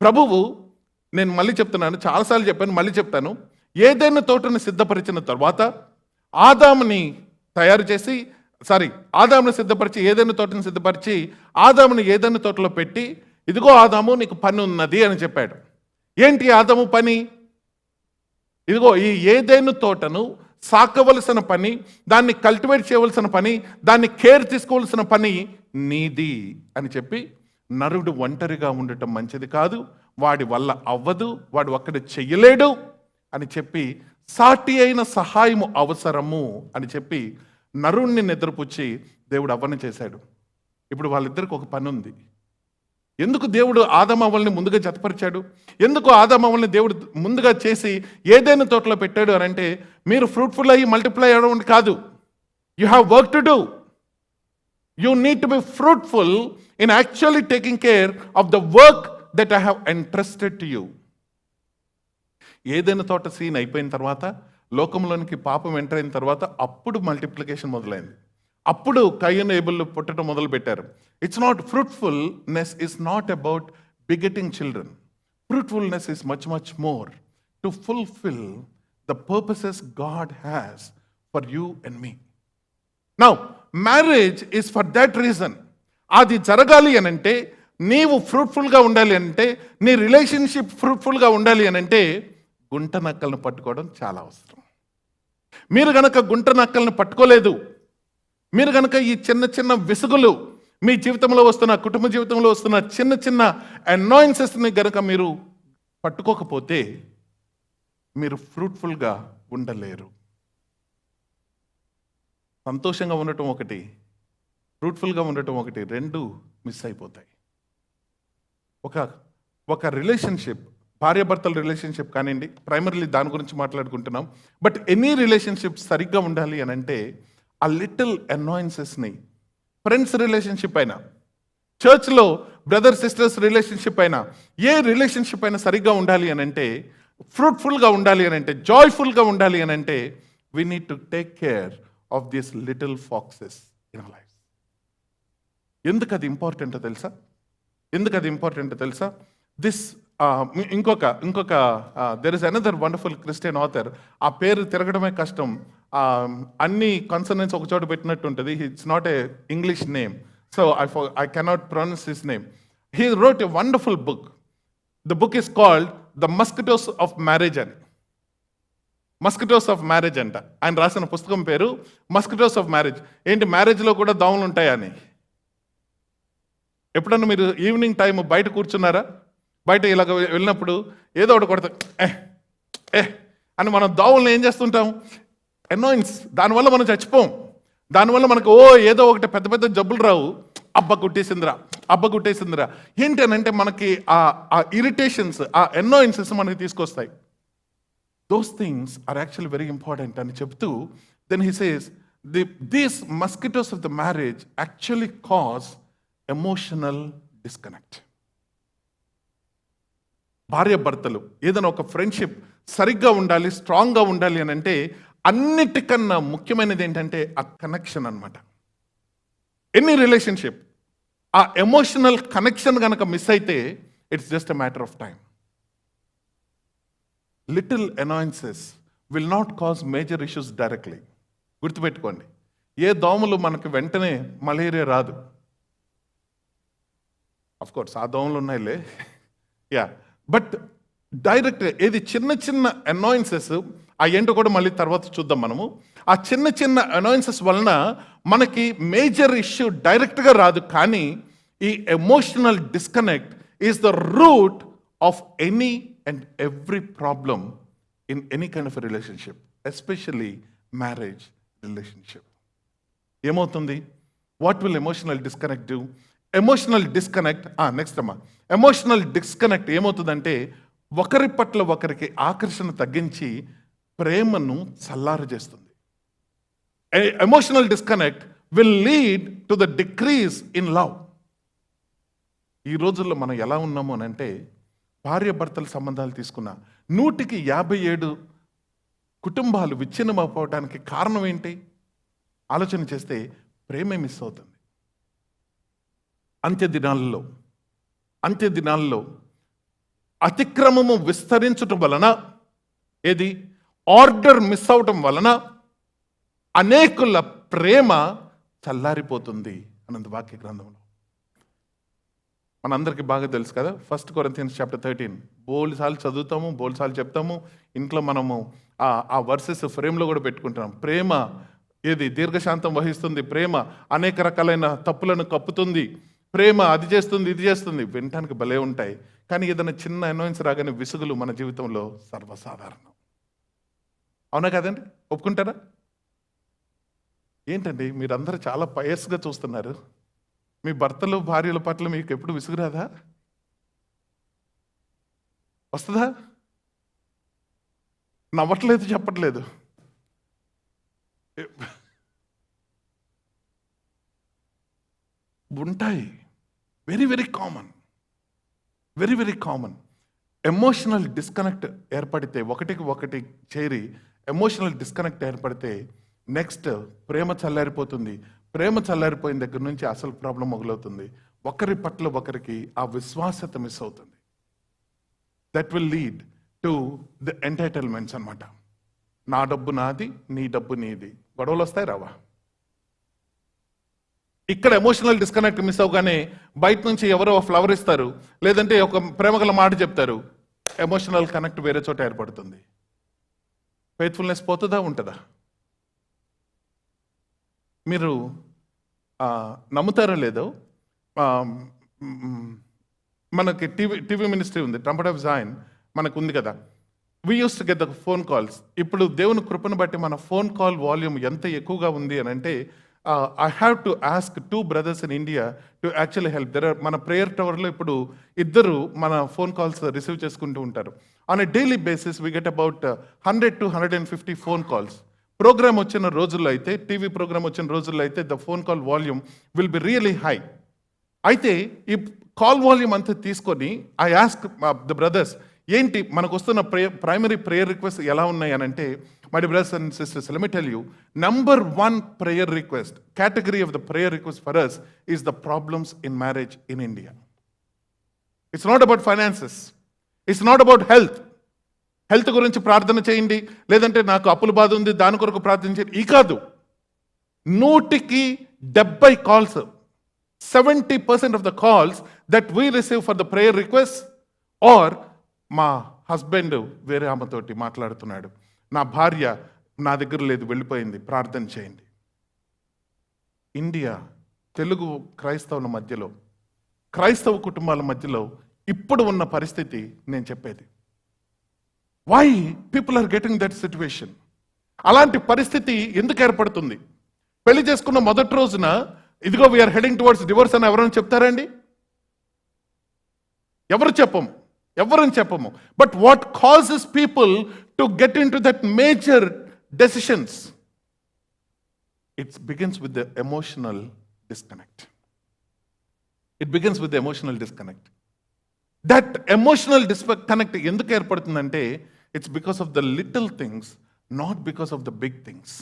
ప్రభువు, నేను మళ్ళీ చెప్తున్నాను, చాలాసార్లు చెప్పాను, మళ్ళీ చెప్తాను, ఏదైనా తోటను సిద్ధపరిచిన తర్వాత ఆదాముని సిద్ధపరిచి ఏదైనా తోటను సిద్ధపరిచి ఆదాముని ఏదైనా తోటలో పెట్టి, ఇదిగో ఆదాము నీకు పని ఉన్నది అని చెప్పాడు. ఏంటి ఆదాము పని? ఇదిగో ఈ ఏదైనా తోటను సాకవలసిన పని, దాన్ని కల్టివేట్ చేయవలసిన పని, దాన్ని కేర్ తీసుకోవలసిన పని నీది అని చెప్పి, నరుడు ఒంటరిగా ఉండటం మంచిది కాదు, వాడి వల్ల అవ్వదు, వాడు ఒక్కడే చెయ్యలేడు అని చెప్పి, సాటి అయిన సహాయము అవసరము అని చెప్పి నరుణ్ణి నిద్రపుచ్చి దేవుడు అవ్వని చేశాడు. ఇప్పుడు వాళ్ళిద్దరికి ఒక పని ఉంది. ఎందుకు దేవుడు ఆదామవ్వల్ని ముందుగా జతపరిచాడు? ఎందుకు ఆదామవ్వల్ని దేవుడు ముందుగా చేసి ఏదైనా తోటలో పెట్టాడు అని అంటే, మీరు ఫ్రూట్ఫుల్ అయ్యి మల్టిప్లై అవ్వడం కాదు. You have work to do. You need to be fruitful in actually taking care of the work that I have entrusted to you. ఏదైనా తోట సీన్ అయిపోయిన తర్వాత, లోకంలోనికి పాపం ఎంటర్ అయిన తర్వాత, అప్పుడు మల్టిప్లికేషన్ మొదలైంది. అప్పుడు కయ్యను ఏబుల్ పుట్టడం మొదలు పెట్టారు. Fruitfulness is not about begetting children. Fruitfulness is much more to fulfill the purposes God has for you and me. Now, marriage is for that reason. అది జరగాలి అనంటే, నీవు ఫ్రూట్ఫుల్గా ఉండాలి అంటే, నీ రిలేషన్షిప్ ఫ్రూట్ఫుల్గా ఉండాలి అనంటే, గుంట నక్కలను పట్టుకోవడం చాలా అవసరం. మీరు గనక గుంట నక్కలను పట్టుకోలేదు, మీరు గనక ఈ చిన్న విసుగులు మీ జీవితంలో వస్తున్న, కుటుంబ జీవితంలో వస్తున్న చిన్న అనాయిన్సెస్ని గనక మీరు పట్టుకోకపోతే, మీరు ఫ్రూట్ఫుల్గా ఉండలేరు. సంతోషంగా ఉండటం ఒకటి, ఫ్రూట్ఫుల్గా ఉండటం ఒకటి, రెండు మిస్ అయిపోతాయి. ఒక ఒక రిలేషన్షిప్, భార్యాభర్తల రిలేషన్షిప్ కానివ్వండి, ప్రైమరీలీ దాని గురించి మాట్లాడుకుంటున్నాం. బట్ ఎనీ రిలేషన్షిప్ సరిగ్గా ఉండాలి అని అంటే ఆ లిటిల్ అనాయిన్సెస్ని, ఫ్రెండ్స్ రిలేషన్షిప్ అయినా, చర్చ్లో బ్రదర్ సిస్టర్స్ రిలేషన్షిప్ అయినా, ఏ రిలేషన్షిప్ అయినా సరిగ్గా ఉండాలి అని అంటే, ఫ్రూట్ఫుల్గా ఉండాలి అని అంటే, జాయ్ఫుల్గా ఉండాలి అని అంటే, we need to take care of this little foxes in life. ఎందుకు అది ఇంపార్టెంటో తెలుసా? ఎందుకు అది ఇంపార్టెంటో తెలుసా? దిస్ ఇంకొక there is another wonderful Christian author. ఆ పేరు తిరగడమే కష్టం. అన్ని కన్సనెంట్స్ ఒక చోట పెట్టినట్టు ఉంటుంది. It's not a English name, so I cannot pronounce his name. He wrote a wonderful book. The book is called the mosquitoes of marriage అని. Mosquitoes of marriage అంట ఆయన రాసిన పుస్తకం పేరు, మస్కిటోస్ ఆఫ్ మ్యారేజ్. ఏంటి, మ్యారేజ్లో కూడా దోమలు ఉంటాయని? ఎప్పుడన్నా మీరు ఈవినింగ్ టైం బయట కూర్చున్నారా? బయట ఇలాగ వెళ్ళినప్పుడు ఏదో ఒకటి కొడతా అని మనం దోమలను ఏం చేస్తుంటాం? ఎనాయిన్స్. దానివల్ల మనం చచ్చిపోం. దానివల్ల మనకు ఏదో ఒకటి పెద్ద పెద్ద జబ్బులు రావు. అబ్బ కుట్టేసిందిరా. ఏంటి అని అంటే మనకి ఆ ఇరిటేషన్స్, ఆ ఎనాయిన్సెస్ మనకి తీసుకొస్తాయి. Those things are actually very important అని చెప్తూ, then he says these mosquitoes of the marriage actually cause emotional disconnect. భార్యాభర్తలు ఏదైనా ఒక ఫ్రెండ్షిప్ సరిగ్గా ఉండాలి, స్ట్రాంగ్గా ఉండాలి అని అంటే అన్నిటికన్నా ముఖ్యమైనది ఏంటంటే ఆ కనెక్షన్ అన్నమాట. ఎనీ రిలేషన్షిప్, ఆ ఎమోషనల్ కనెక్షన్ కనుక మిస్ అయితే it's just a matter of time. Little annoyances will not cause major issues directly. గుర్తుపెట్టుకోండి, ఏ దోమలు మనకు వెంటనే మలేరియా రాదు. అఫ్ కోర్స్ ఆ దోమలు ఉన్నాయిలే, యా. బట్ డైరెక్ట్ ఏది చిన్న చిన్న అనాయిన్సెస్, ఆ ఏంటో కూడా మళ్ళీ తర్వాత చూద్దాం మనము. ఆ చిన్న చిన్న అనాయిన్సెస్ వలన మనకి మేజర్ ఇష్యూ డైరెక్ట్గా రాదు, కానీ ఈ emotional disconnect is the root of any and every problem in any kind of relationship, especially marriage relationship. ఏమవుతుంది? What will emotional disconnect do? Emotional disconnect, next అమ్మా, ఎమోషనల్ డిస్కనెక్ట్ ఏమవుతుందంటే ఒకరి పట్ల ఒకరికి ఆకర్షణ తగ్గించి ప్రేమను చల్లారు చేస్తుంది. Emotional disconnect will lead to the decrease in love. ఈ రోజుల్లో మనం ఎలా ఉన్నాము అని అంటే, భార్యాభర్తల సంబంధాలు తీసుకున్న 157 కుటుంబాలు విచ్ఛిన్నం అయిపోవడానికి కారణం ఏంటి? ఆలోచన చేస్తే ప్రేమే మిస్ అవుతుంది. అంత్యదినాల్లో అతిక్రమము విస్తరించటం వలన, ఏది ఆర్డర్ మిస్ అవటం వలన అనేకుల ప్రేమ చల్లారిపోతుంది అన్నది వాక్య గ్రంథంలో. మనందరికీ బాగా తెలుసు కదా, 1 Corinthians chapter 13 బోల్సార్లు చదువుతాము, బోల్సార్లు చెప్తాము. ఇంట్లో మనము ఆ వర్సెస్ ఫ్రేమ్లో కూడా పెట్టుకుంటున్నాం. ప్రేమ ఏది దీర్ఘశాంతం వహిస్తుంది, ప్రేమ అనేక రకాలైన తప్పులను కప్పుతుంది, ప్రేమ అది చేస్తుంది ఇది చేస్తుంది. వినటానికి భలే ఉంటాయి, కానీ ఏదైనా చిన్న అనాయిన్స్ రాగానే విసుగులు మన జీవితంలో సర్వసాధారణం. అవునా కదండి? ఒప్పుకుంటారా? ఏంటండి మీరందరూ చాలా పయస్గా చూస్తున్నారు. మీ భర్తలు భార్యల పట్ల మీకు ఎప్పుడు విసుగురాదా? వస్తుందా? నవ్వట్లేదు, చెప్పట్లేదు. ఉంటాయి. Very very common, very very common. Emotional disconnect ఏర్పడితే, ఒకటికి ఒకటి చేరి ఎమోషనల్ డిస్కనెక్ట్ ఏర్పడితే నెక్స్ట్ ప్రేమ చల్లారిపోతుంది. ప్రేమ చల్లారిపోయిన దగ్గర నుంచి అసలు ప్రాబ్లం మొదలవుతుంది. ఒకరి పట్ల ఒకరికి ఆ విశ్వాసత మిస్ అవుతుంది. That will lead to the entitlements అన్నమాట. నా డబ్బు నాది, నీ డబ్బు నీది. గొడవలు వస్తాయి రావా? ఇక్కడ ఎమోషనల్ డిస్కనెక్ట్ మిస్ అవగానే బయట నుంచి ఎవరో ఫ్లవర్ ఇస్తారు, లేదంటే ఒక ప్రేమగల మాట చెప్తారు, ఎమోషనల్ కనెక్ట్ వేరే చోట ఏర్పడుతుంది. ఫెయిత్ఫుల్నెస్ పోతుందా, ఉంటుందా? మీరు నమ్ముతారో లేదో, మనకి టీవీ మినిస్ట్రీ ఉంది, ట్రంపెట్ ఆఫ్ జాయిన్ మనకు ఉంది కదా. We use to get the phone calls. ఇప్పుడు దేవుని కృపను బట్టి మన ఫోన్ కాల్ వాల్యూమ్ ఎంత ఎక్కువగా ఉంది అని అంటే, I have to ask 2 brothers in India to actually help. మన ప్రేయర్ టవర్లో ఇప్పుడు ఇద్దరు మన ఫోన్ కాల్స్ రిసీవ్ చేసుకుంటూ ఉంటారు. On a daily basis we get about 100 to 150 phone calls. Programme వచ్చిన రోజుల్లో అయితే, టీవీ ప్రోగ్రామ్ వచ్చిన రోజుల్లో అయితే the phone call volume will be really high. అయితే ఈ కాల్ వాల్యూమ్ అంతా తీసుకొని ఐ ఆస్క్ ద బ్రదర్స్, ఏంటి మనకు వస్తున్న ప్రైమరీ ప్రేయర్ రిక్వెస్ట్ ఎలా ఉన్నాయి అని అంటే, my dear brothers and sisters, let me tell you, number 1 prayer request, category of the prayer request for us is the problems in marriage in India. It's not about finances. It's not about health. Health గురించి ప్రార్థన చేయండి, లేదంటే నాకు అప్పుల బాధ ఉంది దాని కొరకు ప్రార్థన చేయండి, ఈ కాదు. 170 calls, 70% of the calls that we receive for the prayer requests or మా హస్బెండ్ వేరే ఆమెతోటి మాట్లాడుతున్నాడు, నా భార్య నా దగ్గర లేదు వెళ్ళిపోయింది, ప్రార్థన చేయండి. ఇండియా, తెలుగు క్రైస్తవుల మధ్యలో, క్రైస్తవ కుటుంబాల మధ్యలో ఇప్పుడు ఉన్న పరిస్థితి నేను చెప్పేది. Why people are getting that situation? అలాంటి పరిస్థితి ఎందుకు ఏర్పడుతుంది? పెళ్లి చేసుకున్న మొదటి రోజున ఇదిగో వీఆర్ హెడింగ్ టువర్డ్స్ డివోర్స్ అని ఎవరైనా చెప్తారండి? ఎవరని చెప్పము. But what causes people to get in to that major decisions? It's begins with the emotional disconnect. That emotional disconnect ఎందుకు ఏర్పడుతుందంటే, it's because of the little things, not because of the big things.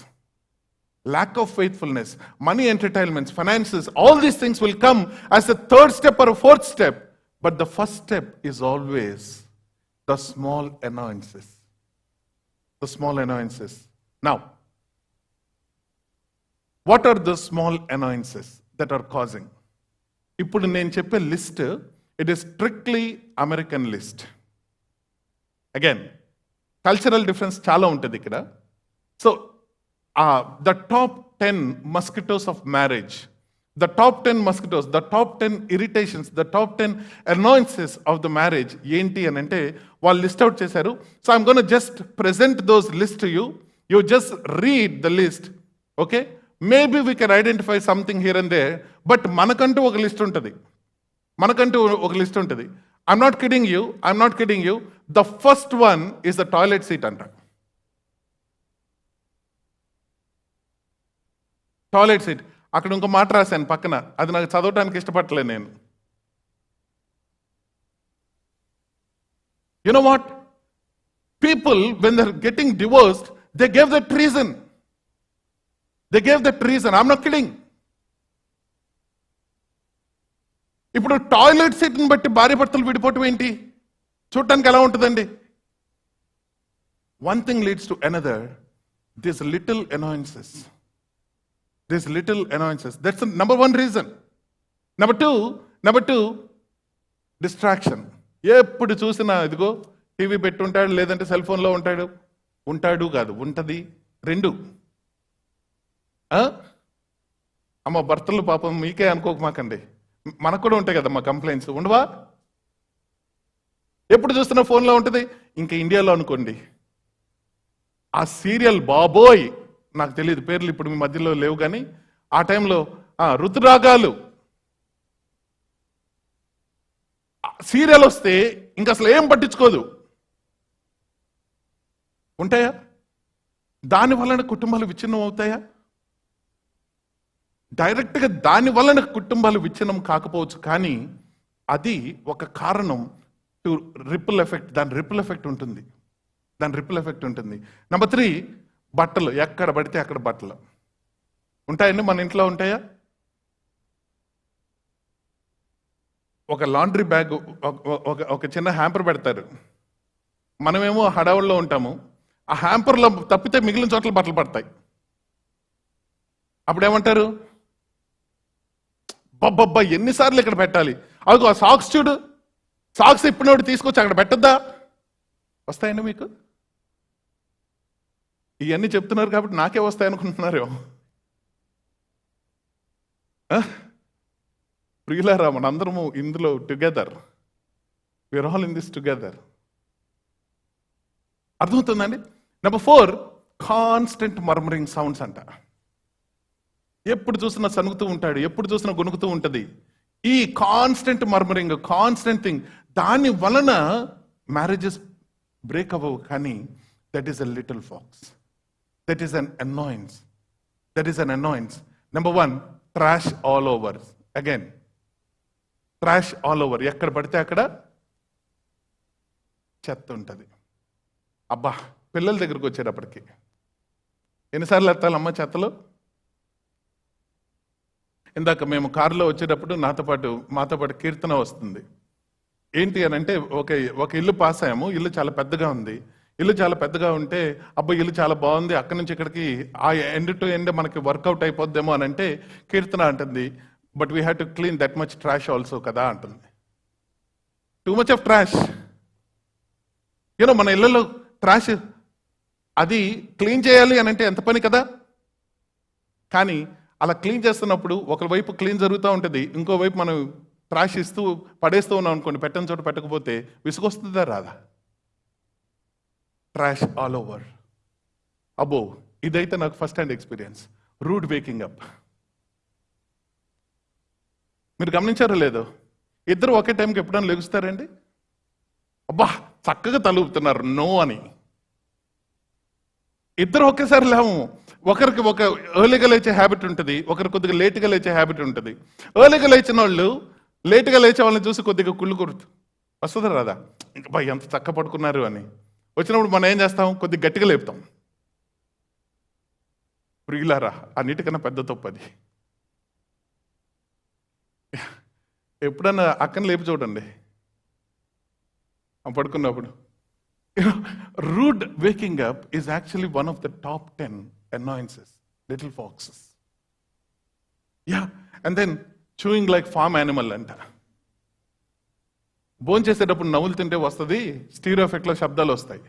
Lack of faithfulness, money entertainments, finances, all these things will come as a third step or a fourth step. But the first step is always the small annoyances. Now, what are the small annoyances that are causing? ఇప్పుడు నేను చెప్పే list, it is strictly American list. Again, cultural difference చాలా ఉంటుంది ఇక్కడ. So, the top 10 mosquitoes of marriage, the top 10 mosquitoes, the top 10 irritations, the top 10 annoyances of the marriage ఏంటి అని అంటే వాళ్ళు లిస్ట్ అవుట్ చేశారు. So I'm gonna just present those list to you. You just read the list, okay? Maybe we can identify something here and there, but మనకంటూ ఒక list ఉంటుంది. I'm not kidding you. The first one is the toilet seat అంట. Toilet seat. అక్కడ ఇంకో మాట రాశాను పక్కన, అది నాకు చదవటానికి ఇష్టపడలేదు నేను. You know what? People, when they're getting divorced, they gave that reason. I'm not kidding. ఇప్పుడు టాయిలెట్ సీట్ని బట్టి భార్య భర్తలు విడిపోవటం ఏంటి? చూడటానికి ఎలా ఉంటుందండి? One thing leads to another. These little annoyances. That's the number 1 reason. Number two, distraction. ఎప్పుడు చూసినా ఇదిగో టీవీ పెట్టుంటాడు, లేదంటే సెల్ ఫోన్లో ఉంటాడు కాదు, ఉంటుంది 2. అమ్మ భర్తలు పాపం మీకే అనుకోకమాకండి, మనకు కూడా ఉంటాయి కదా మా కంప్లైంట్స్, ఉండవా? ఎప్పుడు చూస్తున్నా ఫోన్లో ఉంటుంది. ఇంకా ఇండియాలో అనుకోండి, ఆ సీరియల్ బాబోయ్, నాకు తెలియదు పేర్లు ఇప్పుడు మీ మధ్యలో లేవు, కానీ ఆ టైంలో ఋతురాగాలు సీరియల్ వస్తే ఇంకా అసలు ఏం పట్టించుకోదు. ఉంటాయా? దాని వలన కుటుంబాలు విచ్ఛిన్నం అవుతాయా? డైరెక్ట్గా దాని వలన కుటుంబాలు విచ్ఛిన్నం కాకపోవచ్చు, కానీ అది ఒక కారణం టు రిపుల్ ఎఫెక్ట్. దాని రిపుల్ ఎఫెక్ట్ ఉంటుంది. నెంబర్ 3, బట్టలు. ఎక్కడ పడితే అక్కడ బట్టలు ఉంటాయండి. మన ఇంట్లో ఉంటాయా? ఒక లాండ్రీ బ్యాగ్, ఒక చిన్న హ్యాంపర్ పెడతారు. మనమేమో హడావుల్లో ఉంటాము. ఆ హ్యాంపర్లో తప్పితే మిగిలిన చోట్ల బట్టలు పడతాయి. అప్పుడేమంటారు? బబ్బబ్బా ఎన్నిసార్లు ఇక్కడ పెట్టాలి? అదిగో ఆ సాక్స్ చూడు, సాక్స్ ఇప్పినోడు తీసుకొచ్చి అక్కడ పెట్టద్దా? వస్తాయండి మీకు? ఇవన్నీ చెప్తున్నారు కాబట్టి నాకే వస్తాయనుకుంటున్నారు. ప్రియులారా, మనందరము ఇందులో together, we're all in this together. అర్థమవుతుందండి? నెంబర్ 4, కాన్స్టెంట్ మర్మరింగ్ సౌండ్స్ అంట. ఎప్పుడు చూసినా సనుగుతూ ఉంటాడు, ఎప్పుడు చూసినా గొనుకుతూ ఉంటుంది. ఈ కాన్స్టెంట్ మర్మరింగ్, కాన్స్టెంట్ థింగ్, దాని వలన మ్యారేజెస్ బ్రేక్ అవ్వవు. కానీ that is a little fox, that is an annoyance, that is an annoyance. Number 1, trash all over. Again trash all over. ఎక్కడ పడితే అక్కడ చెత్త ఉంటుంది. అబ్బా, పిల్లల దగ్గరకు వచ్చేటప్పటికి ఎన్నిసార్లు ఎత్తాలమ్మ చెత్తలు? ఇందాక మేము కారులో వచ్చేటప్పుడు మాతో పాటు కీర్తన వస్తుంది. ఏంటి అని అంటే, ఒక ఇల్లు పాస్ అయ్యాము. ఇల్లు చాలా పెద్దగా ఉంది. ఇల్లు చాలా పెద్దగా ఉంటే, అబ్బాయి ఇల్లు చాలా బాగుంది, అక్కడి నుంచి ఇక్కడికి ఆ ఎండ్ టు ఎండ్ మనకి వర్కౌట్ అయిపోద్దేమో అని అంటే కీర్తన అంటుంది, but we have to clean that much trash also కదా అంటుంది. Too much of trash. మన ఇళ్లలో ట్రాష్ అది క్లీన్ చేయాలి అని అంటే ఎంత పని కదా. కానీ అలా క్లీన్ చేస్తున్నప్పుడు ఒకవైపు క్లీన్ జరుగుతూ ఉంటుంది, ఇంకోవైపు మనం ట్రాష్ ఇస్తూ పడేస్తూ ఉన్నాం అనుకోండి, పెట్టని చోట పెట్టకపోతే విసుగొస్తుందా రాదా? Trash all over. అబ్బో, ఇదైతే నాకు first hand experience. Rude waking up. మీరు గమనించారో లేదో, ఇద్దరు ఒకే టైంకి ఎప్పుడైనా లెగుస్తారండి? అబ్బా, చక్కగా తలుపుతున్నారు నో అని. ఇద్దరు ఒకేసారి లేవు. ఒకరికి ఒక ఎర్లీగా లేచే హ్యాబిట్ ఉంటుంది, ఒకరు కొద్దిగా లేట్గా లేచే హ్యాబిట్ ఉంటుంది. ఎర్లీగా లేచిన వాళ్ళు లేట్గా లేచే వాళ్ళని చూసి కొద్దిగా కుళ్ళు కొడుతూ వస్తుందా రాదా? ఇంకా బా ఎంత చక్క పడుకున్నారు అని. వచ్చినప్పుడు మనం ఏం చేస్తాం? కొద్దిగా గట్టిగా లేపుతాం. ప్రియులారా, అన్నిటికన్నా పెద్ద తప్పు అది. ఎప్పుడన్నా అక్కని లేపి చూడండి పడుకున్నప్పుడు. Rude waking up is actually one of the top 10 annoyances, little foxes. Yeah, and then chewing like farm animal anta. భోజనం చేసేటప్పుడు నవ్వులు తింటే వస్తుంది, స్టీరియో ఎఫెక్ట్లో శబ్దాలు వస్తాయి.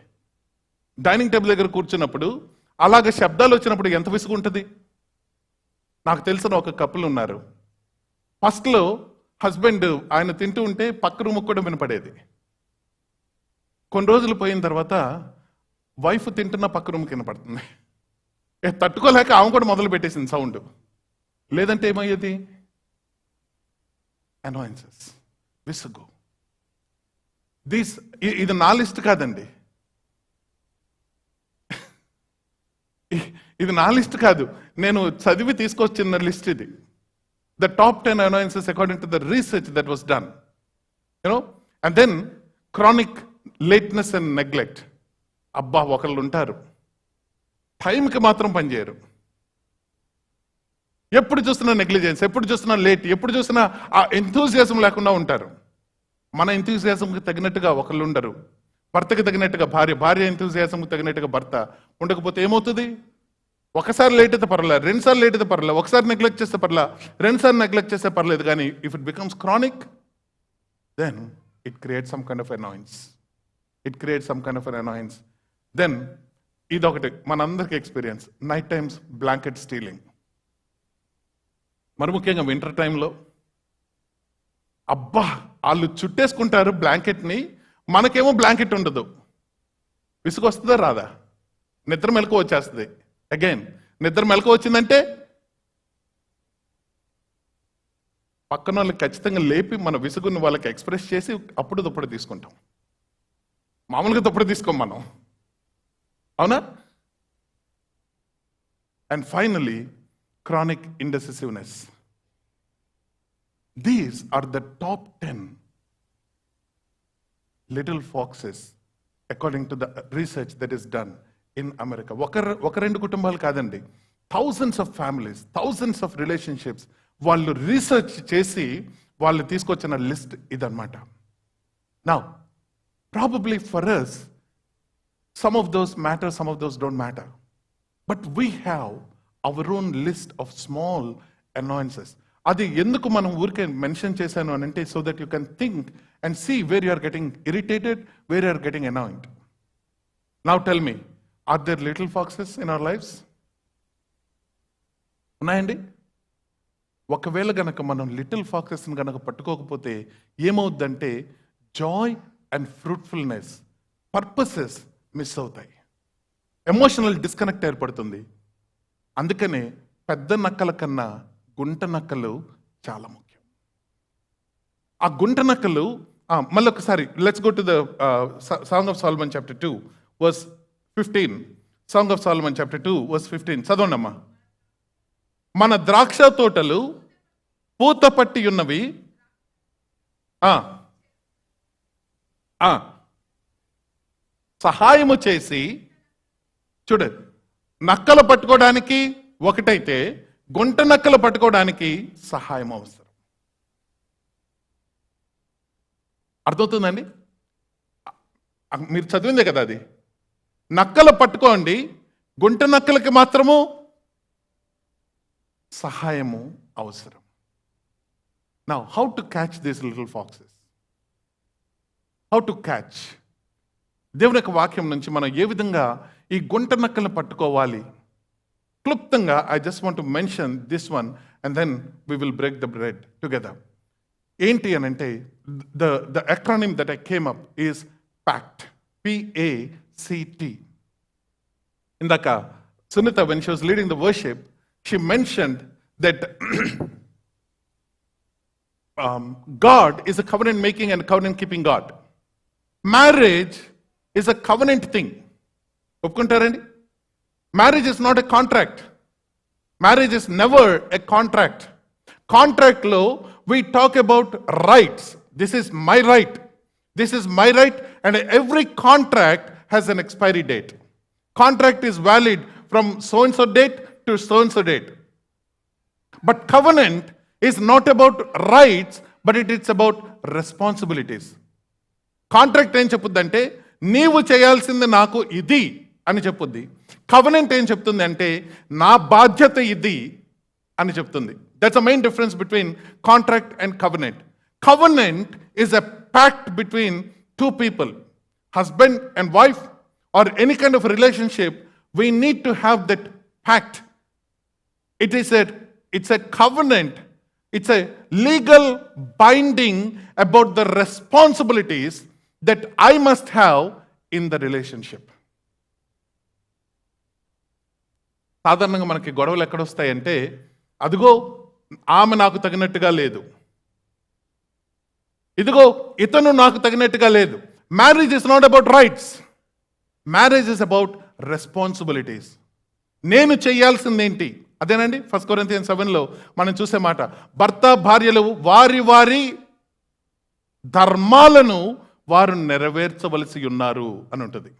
డైనింగ్ టేబుల్ దగ్గర కూర్చున్నప్పుడు అలాగే శబ్దాలు వచ్చినప్పుడు ఎంత విసుగుంటుంది. నాకు తెలిసిన ఒక కపుల్ ఉన్నారు. ఫస్ట్లో హస్బెండ్ ఆయన తింటూ ఉంటే పక్క రూమ్ కూడా వినపడేది. కొన్ని రోజులు పోయిన తర్వాత వైఫ్ తింటున్న పక్క రూమ్కి వినపడుతుంది. తట్టుకోలేక ఆమె కూడా మొదలు పెట్టేసింది సౌండ్. లేదంటే ఏమయ్యేది? అనాయిన్సెస్, విసుగు. ఇది నా లిస్ట్ కాదండి, ఇది నా లిస్ట్ కాదు, నేను చదివి తీసుకొచ్చిన లిస్ట్ ఇది. The top 10 annoyances according to the research that was done. And then chronic lateness and neglect. అబ్బా, ఒకళ్ళు ఉంటారు టైంకి మాత్రం పనిచేయరు. ఎప్పుడు చూస్తున్నా నెగ్లిజెన్స్, ఎప్పుడు చూస్తున్నా లేట్, ఎప్పుడు చూసినా ఆ ఎంతూజియాజం లేకుండా ఉంటారు. మన ఎంతూజియాజంకి తగినట్టుగా ఒకళ్ళు ఉండరు. భర్తకి తగినట్టుగా భార్య ఎంతూజియాజంకి తగినట్టుగా భర్త ఉండకపోతే ఏమవుతుంది? ఒకసారి లేట్ అయితే పర్లేదు, 2 సార్లు లేట్ అయితే పర్లేదు, ఒకసారి నెగ్లెక్ట్ చేస్తే పర్లేదు, 2 సార్లు నెగ్లెక్ట్ చేస్తే పర్లేదు. కానీ if it becomes chronic, then it creates some kind of annoyance. Then ఇదొకటి మనందరికి experience, night times blanket stealing. మరి ముఖ్యంగా వింటర్ టైంలో అబ్బా, వాళ్ళు చుట్టేసుకుంటారు బ్లాంకెట్ని, మనకేమో బ్లాంకెట్ ఉండదు. విసుగు వస్తుందా రాదా? నిద్ర మెలకు వచ్చేస్తుంది. అగైన్ నిద్ర మెలకు వచ్చిందంటే పక్కన వాళ్ళకి ఖచ్చితంగా లేపి మన విసుగుని వాళ్ళకి ఎక్స్ప్రెస్ చేసి అప్పుడు తప్పుడు తీసుకుంటాం. మామూలుగా తప్పుడు తీసుకోం మనం, అవునా? And finally chronic indecisiveness. These are the top 10 little foxes according to the research that is done in America. ఒక రెండు కుటుంబాలు కాదండి, thousands of families, thousands of relationships వాళ్ళు రీసెర్చ్ చేసి వాళ్ళు తీసుకొచ్చిన లిస్ట్ ఇదన్నమాట. Now probably for us some of those matter, some of those don't matter, but we have our own list of small annoyances. అది ఎందుకు మనం ఊరికే మెన్షన్ చేశాను అని అంటే, so that you can think and see where you are getting irritated, where you are getting annoyed. Now tell me, are there little foxes in our lives? ఉన్నాయండి? ఒకవేళ గనక మనం లిటిల్ ఫాక్సెస్ని గనక పట్టుకోకపోతే ఏమవుద్దంటే joy and fruitfulness, purposes miss అవుతాయి, emotional disconnect ఏర్పడుతుంది. అందుకనే పెద్ద నక్కల కన్నా గుంట నక్కలు చాలా ముఖ్యం. ఆ గుంట నక్కలు మళ్ళీ ఒకసారి let's go to the song of Solomon chapter 2 verse 15. Song of Solomon chapter 2 verse 15 చదవండి అమ్మా. మన ద్రాక్ష తోటలు పూత పట్టి ఉన్నవి, సహాయము చేసి, చూడు, నక్కలు పట్టుకోవడానికి ఒకటైతే గుంట నక్కలు పట్టుకోవడానికి సహాయం అవసరం. అర్థమవుతుందండి? మీరు చదివిందే కదా అది. నక్కలు పట్టుకోండి, గుంట నక్కలకి మాత్రము సహాయము అవసరం. Now, how to catch these little foxes? How to catch? దేవుని యొక్క వాక్యం నుంచి మనం ఏ విధంగా ఈ గుంట నక్కలను పట్టుకోవాలి? క్లుప్తంగా I just want to mention this one and then we will break the bread together. ఏంటి అని అంటే the acronym that I came up is PACT. PACT. ఇందాక Sunitha, when she was leading the worship, she mentioned that God is a covenant making and covenant keeping God. Marriage is a covenant thing. ఒప్పుకుంటారండి? Marriage is not a contract. Marriage is never a contract. Contract లో we talk about rights. This is my right. This is my right, and every contract has an expiry date. Contract is valid from so and so date to so and so date. But covenant is not about rights, but it's about responsibilities. Contract ఏం చెప్పుద్దంటే నీవు చేయాల్సింది నాకు ఇది అని చెప్పుద్ది. Covenant ఏం చెప్తుంది అంటే నా బాధ్యత ఇది అని చెప్తుంది. That's a main difference between contract and covenant. Covenant is a pact between two people, husband and wife, or any kind of relationship. We need to have that pact. It's a covenant. It's a legal binding about the responsibilities that I must have in the relationship. సాధారణంగా మనకి గొడవలు ఎక్కడొస్తాయంటే, అదిగో ఆమె నాకు తగినట్టుగా లేదు, ఇదిగో ఇతను నాకు తగినట్టుగా లేదు. Marriage is not about rights. Marriage is about responsibilities. నేను చేయాల్సిందేంటి? అదేనండి 1 Corinthians 7లో మనం చూసే మాట, భర్త భార్యలు వారి వారి ధర్మాలను వారు నెరవేర్చవలసి ఉన్నారు అని ఉంటుంది.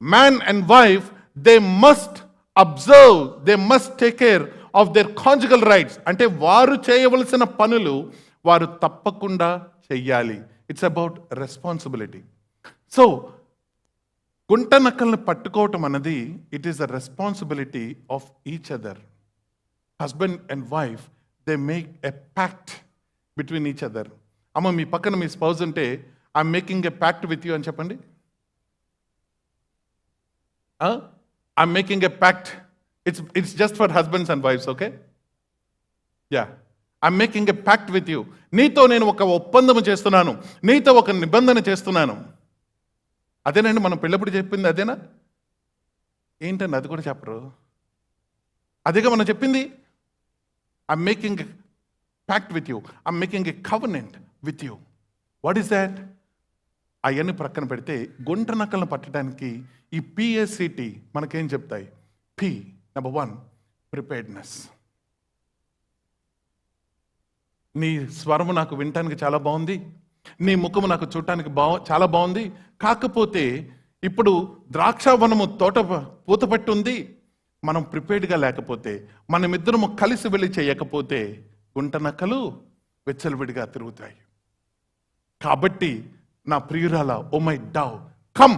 Man and wife, they must observe, they must take care of their conjugal rights. అంటే వారు చేయవలసిన పనులు వారు తప్పకుండా చెయ్యాలి. It's about responsibility. సో గుంట నక్కల్ని పట్టుకోవటం అన్నది it is a responsibility of each other. Husband and wife, they make a pact between each other. అమ్మ, మీ పక్కన మీ స్పౌజ్ ఉంటే I'm making a pact with you అని చెప్పండి. I'm making a pact. It's just for husbands and wives, okay? Yeah, I'm making a pact with you. నీతో నేను ఒక ఒప్పందం చేస్తున్నాను, నీతో ఒక నిబంధన చేస్తున్నాను. అదేనండి మనం పెళ్ళప్పుడు చెప్పింది, అదేనా? ఏంటండి అది కూడా చెప్పరు? అదేగా మనం చెప్పింది. I'm making a pact with you, I'm making a covenant with you. What is that? అవన్నీ ప్రక్కన పెడితే గుంట నక్కలను పట్టడానికి ఈ PACT మనకేం చెప్తాయి? P, number 1, preparedness. నీ స్వరము నాకు వినటానికి చాలా బాగుంది, నీ ముఖము నాకు చూడటానికి చాలా బాగుంది, కాకపోతే ఇప్పుడు ద్రాక్షావనము తోట పూతపట్టి ఉంది, మనం ప్రిపేర్డ్గా లేకపోతే, మనమిద్దరము కలిసి వెళ్ళి చేయకపోతే గుంట నక్కలు వెచ్చలవిడిగా తిరుగుతాయి. కాబట్టి నా ప్రియురాల, oh my dove, come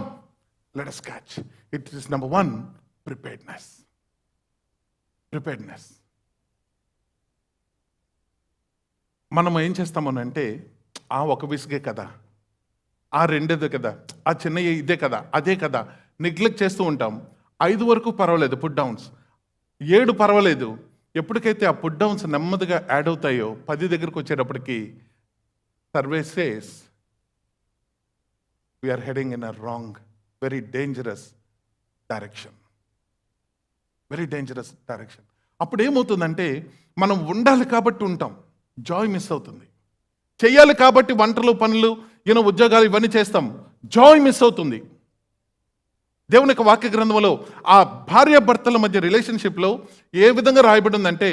let us catch. It is number 1, preparedness. Preparedness. మనం ఏం చేస్తామనంటే, ఆ ఒక విసుగే కదా, ఆ రెండేదే కదా, ఆ చిన్న ఇదే కదా, అదే కదా, నెగ్లెక్ట్ చేస్తూ ఉంటాం. 5 వరకు పర్వాలేదు, పుట్ డౌన్స్. 7 పర్వాలేదు. ఎప్పటికైతే ఆ పుట్ డౌన్స్ నెమ్మదిగా యాడ్ అవుతాయో 10 దగ్గరకు వచ్చేటప్పటికి survey says we're heading in a wrong, very dangerous direction. Very dangerous direction. అప్పుడు ఏమవుతుందంటే మనం ఉండాలి కాబట్టి ఉంటాం, జాయ్ మిస్ అవుతుంది. చెయ్యాలి కాబట్టి వంటలు పనులు ఉద్యోగాలు ఇవన్నీ చేస్తాం, జాయ్ మిస్ అవుతుంది. దేవుని యొక్క వాక్య గ్రంథంలో ఆ భార్యాభర్తల మధ్య రిలేషన్షిప్లో ఏ విధంగా రాయబడి ఉందంటే,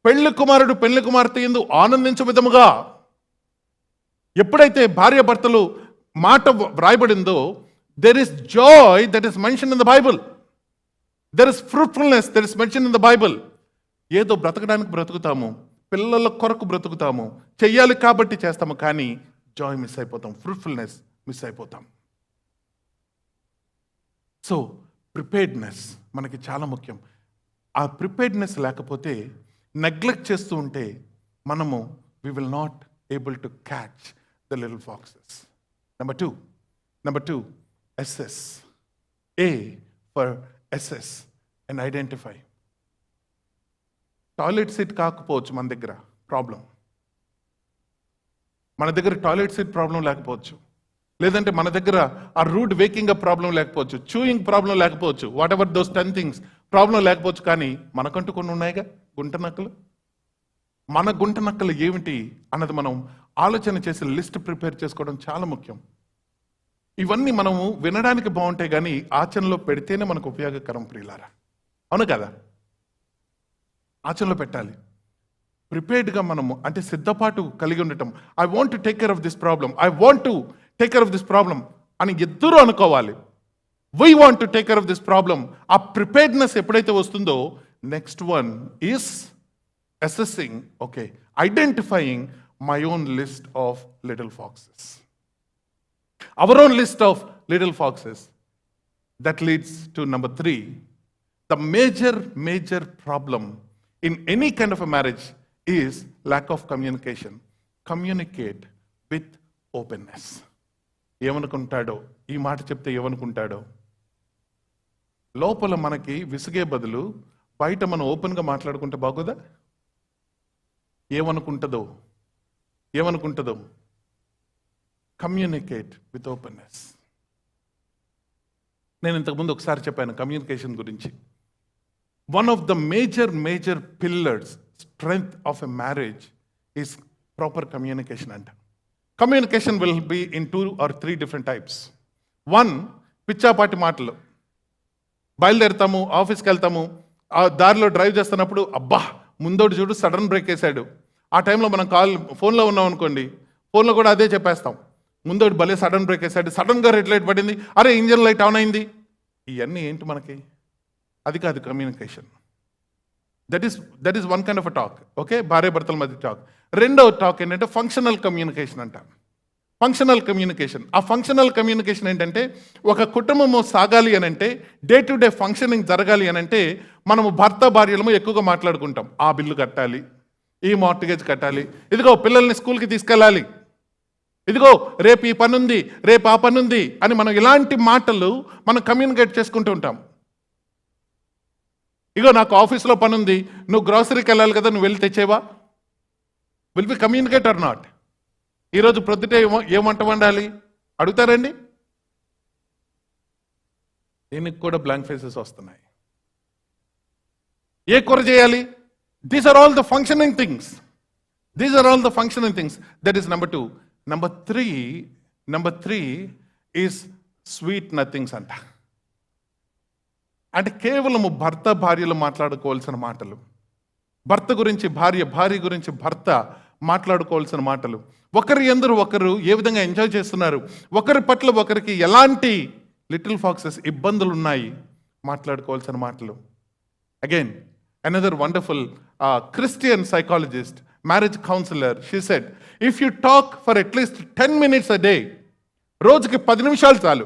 పెళ్లి కుమారుడు పెళ్లి కుమార్తె యందు ఆనందించే విధముగా. ఎప్పుడైతే భార్యాభర్తలు మాట వ్రాయబడిందో, there is joy that is mention in the Bible, there is fruitfulness that is mention in the Bible. ఏదో బ్రతకడానికి బ్రతుకుతాము, పిల్లల కొరకు బ్రతుకుతాము, చెయ్యాలి కాబట్టి చేస్తాము, కానీ జాయ్ మిస్ అయిపోతాం, ఫ్రూట్ఫుల్నెస్ మిస్ అయిపోతాం. సో ప్రిపేర్డ్నెస్ మనకి చాలా ముఖ్యం. ఆ ప్రిపేర్డ్నెస్ లేకపోతే, నెగ్లెక్ట్ చేస్తూ ఉంటే మనము we will not able to catch the little foxes. Number two SS. A for SS and identify. Toilet seat కాకపోవచ్చు మన దగ్గర ప్రాబ్లం, మన దగ్గర టాయిలెట్ సీట్ ప్రాబ్లం లేకపోవచ్చు, లేదంటే మన దగ్గర ఆ రూట్ వేకింగ్ అప్ ప్రాబ్లం లేకపోవచ్చు, చూయింగ్ ప్రాబ్లం లేకపోవచ్చు, what ever those 10 things problem లేకపోవచ్చు, కానీ మనకంటూ కొన్ని ఉన్నాయిగా గుంట నక్కలు. మన గుంట నక్కలు ఏమిటి అన్నది మనం ఆలోచన చేసి లిస్ట్ ప్రిపేర్ చేసుకోవడం చాలా ముఖ్యం. ఇవన్నీ మనము వినడానికి బాగుంటాయి, కానీ ఆచరణలో పెడితేనే మనకు ఉపయోగకరం ప్రియులారా, అవును కదా? ఆచరణలో పెట్టాలి. ప్రిపేర్డ్గా మనము అంటే సిద్ధపాటు కలిగి ఉండటం. I want to take care of this problem, I want to take care of this problem అని ఇద్దరూ అనుకోవాలి. We want to take care of this problem. ఆ ప్రిపేర్డ్నెస్ ఎప్పుడైతే వస్తుందో, next one is assessing, okay, identifying my own list of little foxes, our own list of little foxes. That leads to number 3. The major problem in any kind of a marriage is lack of communication. Communicate with openness. ఏమనుకుంటాడో, ఈ మాట చెప్తే ఏమనుకుంటాడో, లోపల మనకి విసిగే బదులు బయట మనం ఓపెన్గా మాట్లాడుకుంటే బాగోదా? ఏమనుకుంటుందో. Communicate with openness. నేను ఇంతకుముందు ఒకసారి చెప్పాను కమ్యూనికేషన్ గురించి. One of the major pillars, strength of a marriage is proper communication. And communication will be in 2 or 3 different types. 1, పిచ్చాపాటి మాటలు. బయలుదేరుతాము, ఆఫీస్కి వెళ్తాము, ఆ దారిలో డ్రైవ్ చేస్తున్నప్పుడు అబ్బా ముందోడు చూడు సడన్ బ్రేక్ వేసాడు. ఆ టైంలో మనం ఫోన్లో ఉన్నాం అనుకోండి, ఫోన్లో కూడా అదే చెప్పేస్తాం. ముందోడు భలే సడన్ బ్రేక్ వేసాడు, సడన్గా రెడ్ లైట్ పడింది, అరే ఇంజన్ లైట్ ఆన్ అయింది. ఇవన్నీ ఏంటి మనకి? అది కాదు communication. That is one kind of a talk, okay, భార్య భర్తల మధ్య టాక్. రెండవ టాక్ ఏంటంటే ఫంక్షనల్ కమ్యూనికేషన్ అంట. Functional communication. ఆ ఫంక్షనల్ కమ్యూనికేషన్ ఏంటంటే, ఒక కుటుంబము సాగాలి అని అంటే, డే టు డే ఫంక్షనింగ్ జరగాలి అని అంటే, మనము భర్త భార్యలము ఎక్కువగా మాట్లాడుకుంటాం. ఆ బిల్లు కట్టాలి, ఈ మార్టిగేజ్ కట్టాలి, ఇదిగో పిల్లల్ని స్కూల్కి తీసుకెళ్ళాలి, ఇదిగో రేపు ఈ పని ఉంది, రేపు ఆ పని ఉంది అని మనం ఇలాంటి మాటలు మనం కమ్యూనికేట్ చేసుకుంటూ ఉంటాం. ఇగో నాకు ఆఫీస్లో పని ఉంది, నువ్వు గ్రాసరీకి వెళ్ళాలి కదా, నువ్వు వెళ్ళి తెచ్చేవా? Will be communicate or not? ఈరోజు ప్రొద్దుటే ఏం వంట వండాలి అడుగుతారండి? దీనికి కూడా బ్లాంక్ ఫేసెస్ వస్తున్నాయి. ఏ కూర చేయాలి? These are all the functioning things. That is number 2. Number three is sweet nothings అంట. అంటే కేవలము భర్త భార్యలు మాట్లాడుకోవాల్సిన మాటలు, భర్త గురించి భార్య, భార్య గురించి భర్త మాట్లాడుకోవాల్సిన మాటలు, ఒకరి ఎందరు ఒకరు ఏ విధంగా ఎంజాయ్ చేస్తున్నారు, ఒకరి పట్ల ఒకరికి ఎలాంటి లిటిల్ ఫాక్సెస్ ఇబ్బందులు ఉన్నాయి, మాట్లాడుకోవాల్సిన మాటలు. Again another wonderful Christian psychologist, marriage counselor, she said, if you talk for at least 10 minutes a day, రోజుకి 10 నిమిషాలు చాలు,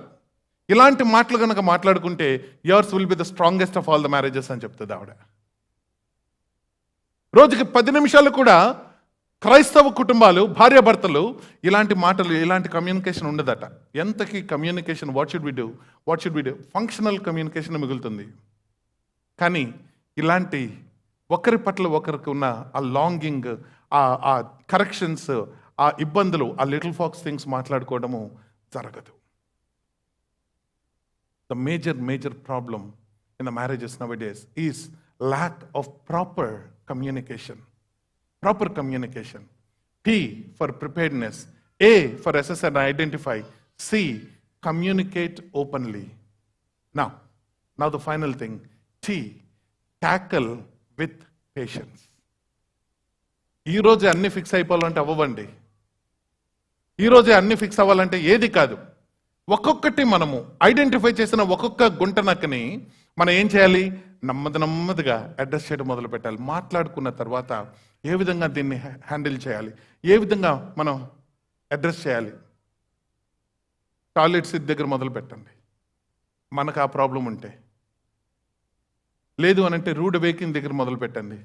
ఇలాంటి మాటలు కనుక మాట్లాడుకుంటే yours will be the strongest of all the marriages అని చెప్తుంది ఆవిడ. రోజుకి 10 నిమిషాలు కూడా క్రైస్తవ కుటుంబాలు, భార్యాభర్తలు ఇలాంటి మాటలు, ఇలాంటి కమ్యూనికేషన్ ఉండదట. ఎంతకి communication what should we do functional communication మిగులుతుంది. కానీ ఇలాంటి ఒకరి పట్ల ఒకరికి ఉన్న ఆ లాంగింగ్, ఆ కరెక్షన్స్, ఆ ఇబ్బందులు, ఆ లిటిల్ ఫాక్స్ థింగ్స్ మాట్లాడుకోవడము జరగదు. The major problem in the marriages now days is lack of proper communication. Proper communication. P for preparedness. A for assess and identify. C, communicate openly. Now the final thing. T, tackle with patience. ఈ రోజే అన్ని fix అయిపోవాలంటే అవ్వండి. ఈ రోజే అన్ని fix అవ్వాలంటే ఏది కాదు. ఒక్కొక్కటి మనము ఐడెంటిఫై చేసిన ఒక్కొక్క గుంట నక్కని మనం ఏం చేయాలి? నెమ్మదిగా అడ్రస్ చేయడం మొదలు పెట్టాలి. మాట్లాడుకున్న తర్వాత ఏ విధంగా దీన్ని హ్యాండిల్ చేయాలి, ఏ విధంగా మనం అడ్రస్ చేయాలి. టాయిలెట్ సీట్ దగ్గర మొదలు పెట్టండి మనకు ఆ ప్రాబ్లం ఉంటే. లేదు అనంటే రూడ్ అవేకింగ్ దగ్గర మొదలు పెట్టండి.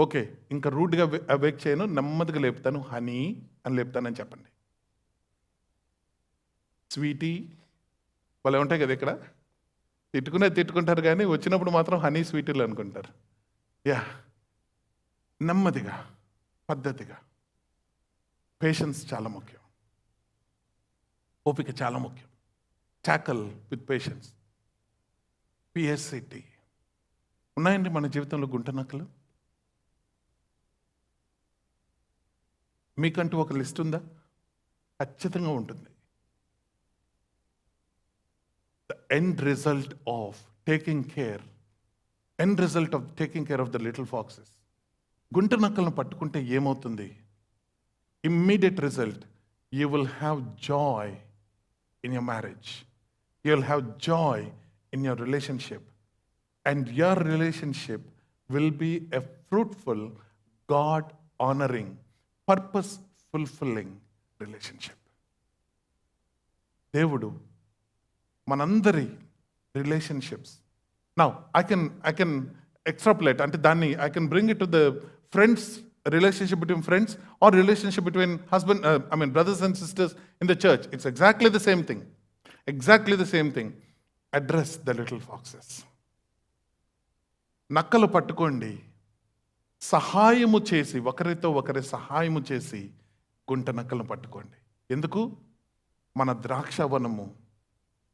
ఓకే, ఇంకా రూడ్గా అవేక్ చేయను, నెమ్మదిగా లేపుతాను, హనీ అని లేపుతానని చెప్పండి. స్వీటీ వాళ్ళే ఉంటాయి కదా ఇక్కడ, తిట్టుకుంటారు కానీ వచ్చినప్పుడు మాత్రం హనీ స్వీటీలు అనుకుంటారు. నెమ్మదిగా, పద్ధతిగా. పేషెన్స్ చాలా ముఖ్యం, ఓపిక చాలా ముఖ్యం. Tackle with patience. PSCT ఉన్నాయండి మన జీవితంలో గుంట నక్కలు. మీకంటూ ఒక లిస్ట్ ఉందా? ఖచ్చితంగా ఉంటుంది. The end result of taking care of the little foxes. గుంట నక్కలను పట్టుకుంటే ఏమవుతుంది? Immediate result, you will have joy in your marriage. You will have joy in your relationship. And your relationship will be a fruitful, God-honoring, purpose-fulfilling relationship. దేవుడు మనందరి relationships. Now I can extrapolate, అంటే దాన్ని I can bring it to the friends, relationship between friends or relationship between husband brothers and sisters in the church. It's exactly the same thing. Address the little foxes. నక్కలు పట్టుకోండి, సహాయము చేసి, ఒకరితో ఒకరి సహాయము చేసి గుంట నక్కలను పట్టుకోండి. ఎందుకు? మన ద్రాక్షవనము.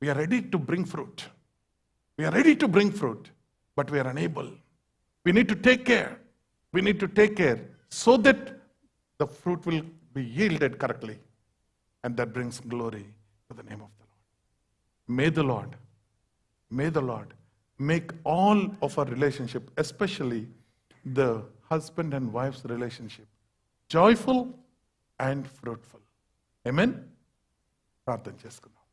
We are ready to bring fruit. But we are unable. We need to take care so that the fruit will be yielded correctly. And that brings glory to the name of the Lord. May the Lord make all of our relationship, especially the husband and wife's relationship, joyful and fruitful. Amen. ప్రార్థన చేసుకుందాం.